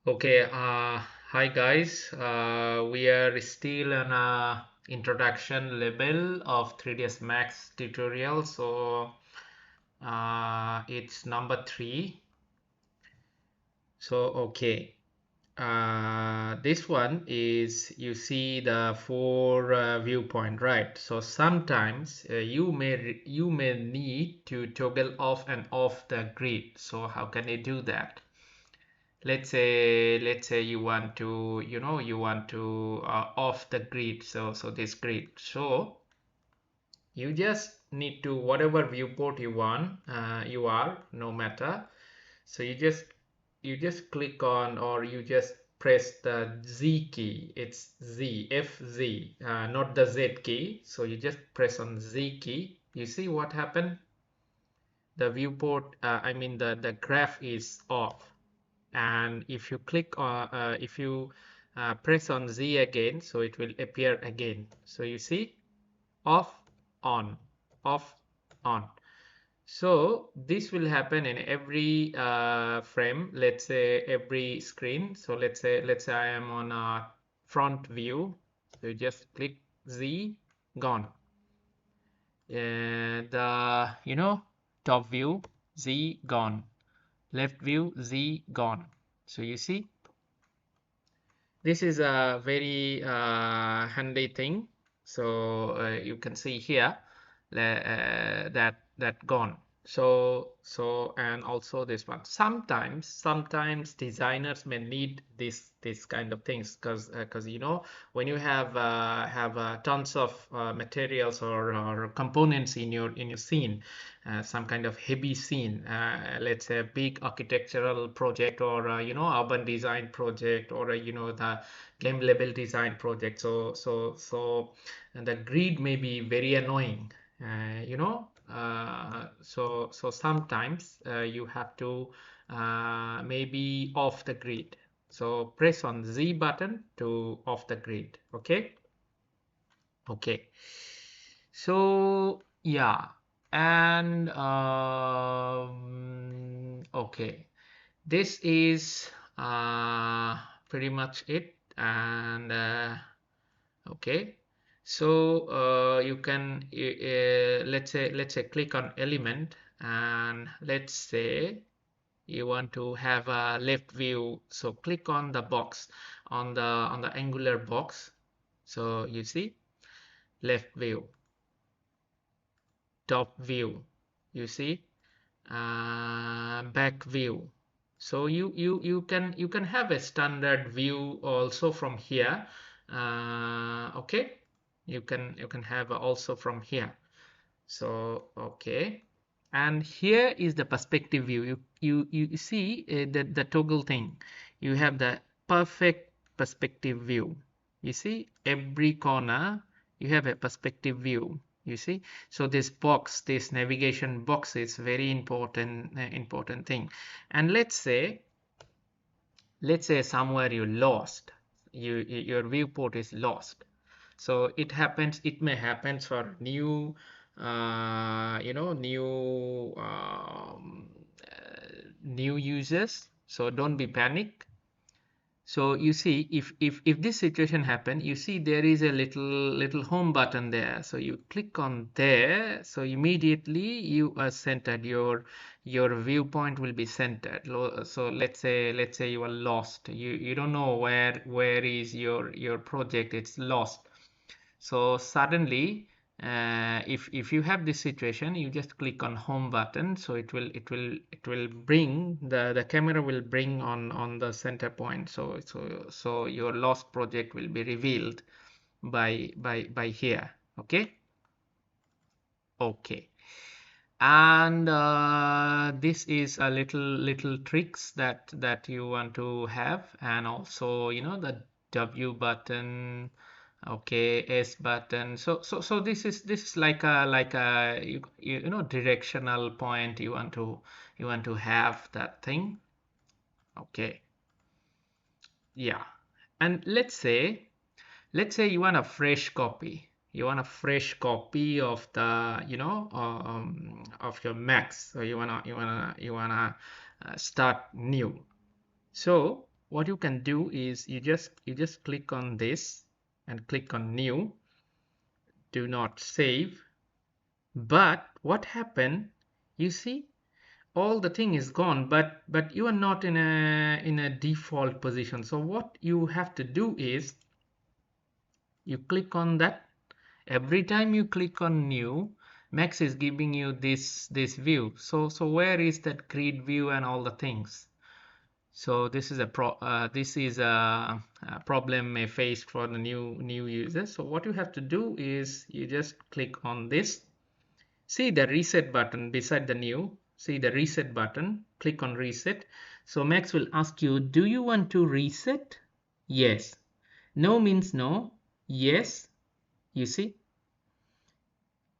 Okay, hi guys. We are still on a introduction level of 3ds Max tutorial. So it's number 3. So okay, this one is you see the 4 viewpoint, right? So sometimes you may need to toggle off and off the grid. So how can you do that? Let's say you want to off the grid, so this grid, so you just need to whatever viewport you want, you are no matter, so you just click on, or you just press the Z key. It's Z, not the Z key. So you just press on Z key. You see what happened? The viewport, I mean the graph is off. And if you click on if you press on Z again, so it will appear again. So you see, off, on, off, on. So this will happen in every frame, let's say every screen. So let's say I am on a front view, so you just click Z, gone. And top view, Z, gone. Left view, Z, gone. So you see, this is a very handy thing. So you can see here that gone. So and also this one. Sometimes designers may need this kind of things, because when you have tons of materials or components in your scene, some kind of heavy scene, let's say a big architectural project, or urban design project, or the game level design project. And the grid may be very annoying, so sometimes you have to maybe off the grid. So press on Z button to off the grid. Okay. So yeah, and okay, this is pretty much it. And okay, so you can let's say click on element, and let's say you want to have a left view, so click on the box, on the angular box. So you see, left view, top view, you see, back view. So you can have a standard view also from here. Okay, you can have also from here. So okay, and here is the perspective view. You see the toggle thing. You have the perfect perspective view. You see, every corner you have a perspective view. You see, so this navigation box is very important thing. And let's say somewhere you lost, your viewport is lost. So it may happen for new new users, so don't be panic. So you see, if this situation happen, you see there is a little home button there. So you click on there, so immediately you are centered. Your viewpoint will be centered. So let's say you are lost. You don't know where is your project. It's lost. So suddenly, if you have this situation, you just click on home button. So it will bring the camera will bring on the center point. So your lost project will be revealed by here. Okay. And this is a little tricks that you want to have. And also the W button, okay, S button. So this is like a directional point. You want to have that thing. Okay, yeah. And let's say you want a fresh copy. You want a fresh copy of the of your Max. So you wanna start new. So what you can do is you just click on this and click on new. Do not save. But what happened? You see, all the thing is gone, but you are not in a default position. So what you have to do is you click on that. Every time you click on new, Max is giving you this view. So where is that grid view and all the things? So this is a problem may face for the new users. So what you have to do is you just click on this. See the reset button beside the new. See the reset button. Click on reset. So Max will ask you, do you want to reset? Yes. No means no. Yes. You see,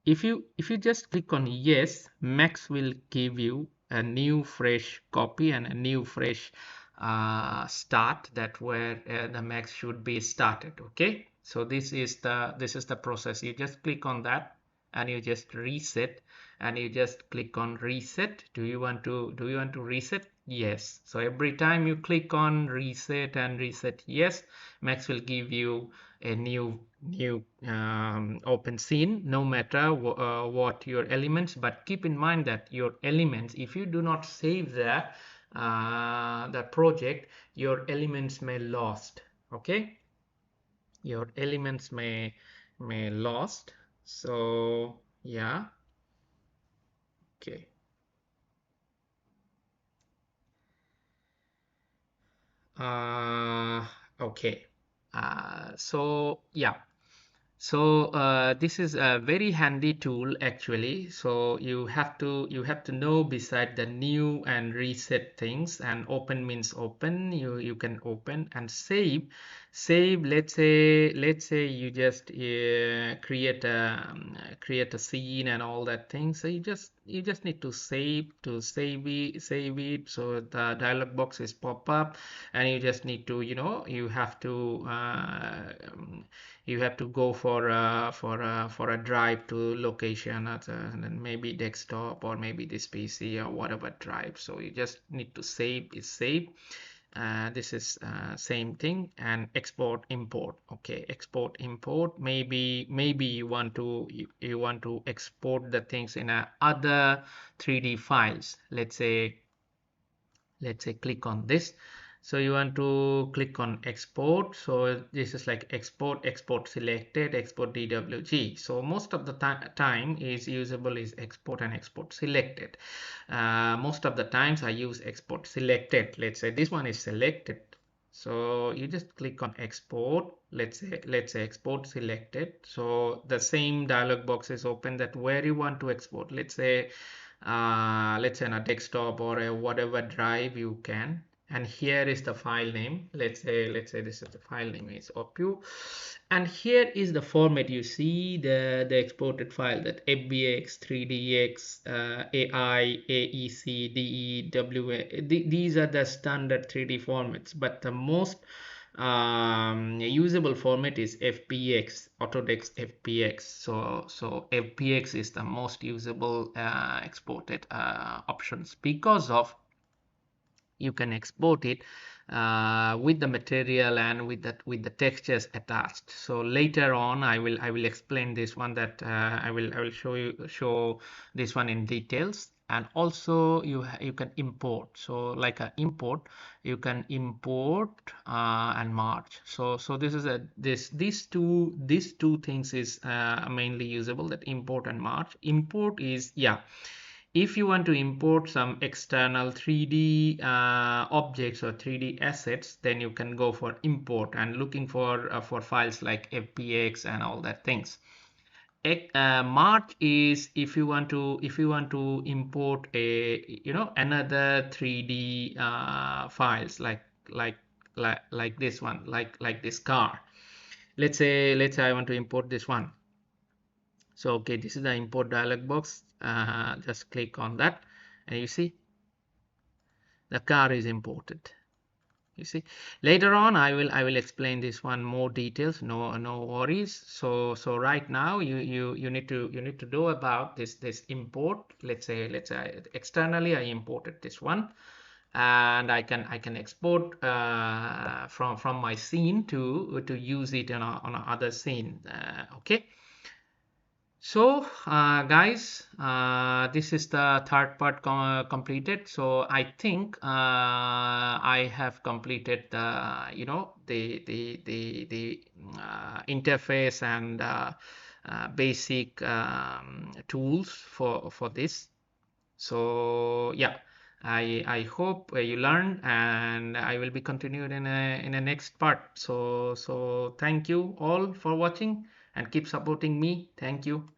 if you just click on yes, Max will give you a new fresh copy and a new fresh start that where the Max should be started. Okay, so this is the process. You just click on that and you just reset, and you just click on reset. Do you want to reset? Yes. So every time you click on reset and reset yes, Max will give you a new open scene, no matter what your elements. But keep in mind that your elements, if you do not save the project, your elements may lost. Okay, your elements may lost. So yeah, okay. Okay. So yeah. So this is a very handy tool actually. So you have to know beside the new and reset things, and open means open. You can open and save. Let's say you just create a scene and all that thing. So you just need to save it. So the dialog box is pop up, and you just need to you have to go for a drive to location, and then maybe desktop or maybe this PC or whatever drive. So you just need to save is save. This is same thing. And export import. Okay, export import. Maybe you want to export the things in other 3D files. Let's say click on this. So you want to click on export. So this is like export selected, export DWG. So most of the time is usable is export and export selected. Most of the times I use export selected. Let's say this one is selected. So you just click on export. Let's say export selected. So the same dialog box is open, that where you want to export. Let's say on a desktop or a whatever drive you can. And here is the file name. Let's say this is the file name is opu, and here is the format. You see the exported file, that fbx, 3dx, ai, aec, de, wa. These are the standard 3D formats, but the most usable format is fpx, Autodesk fpx. So fpx is the most usable exported options, because of you can export it with the material and with the textures attached. So later on I will explain this one, that I will show this one in details. And also you can import. So like a import, you can import and merge. So this is these two things is mainly usable, that import and merge. Import is, yeah, if you want to import some external 3D objects or 3D assets, then you can go for import and looking for files like fpx and all that things. Merge is if you want to import another 3D files, like this one, like this car. Let's say I want to import this one. So okay, this is the import dialog box. Just click on that, and you see the car is imported. You see, later on I will explain this one more details. No worries. So right now you need to know about this import. Let's say externally I imported this one, and I can export from my scene to use it on a other scene. Okay. So guys, this is the third part completed. So I think I have completed the interface and basic tools for this. So yeah, I hope you learned, and I will be continued in a next part. So thank you all for watching and keep supporting me. Thank you.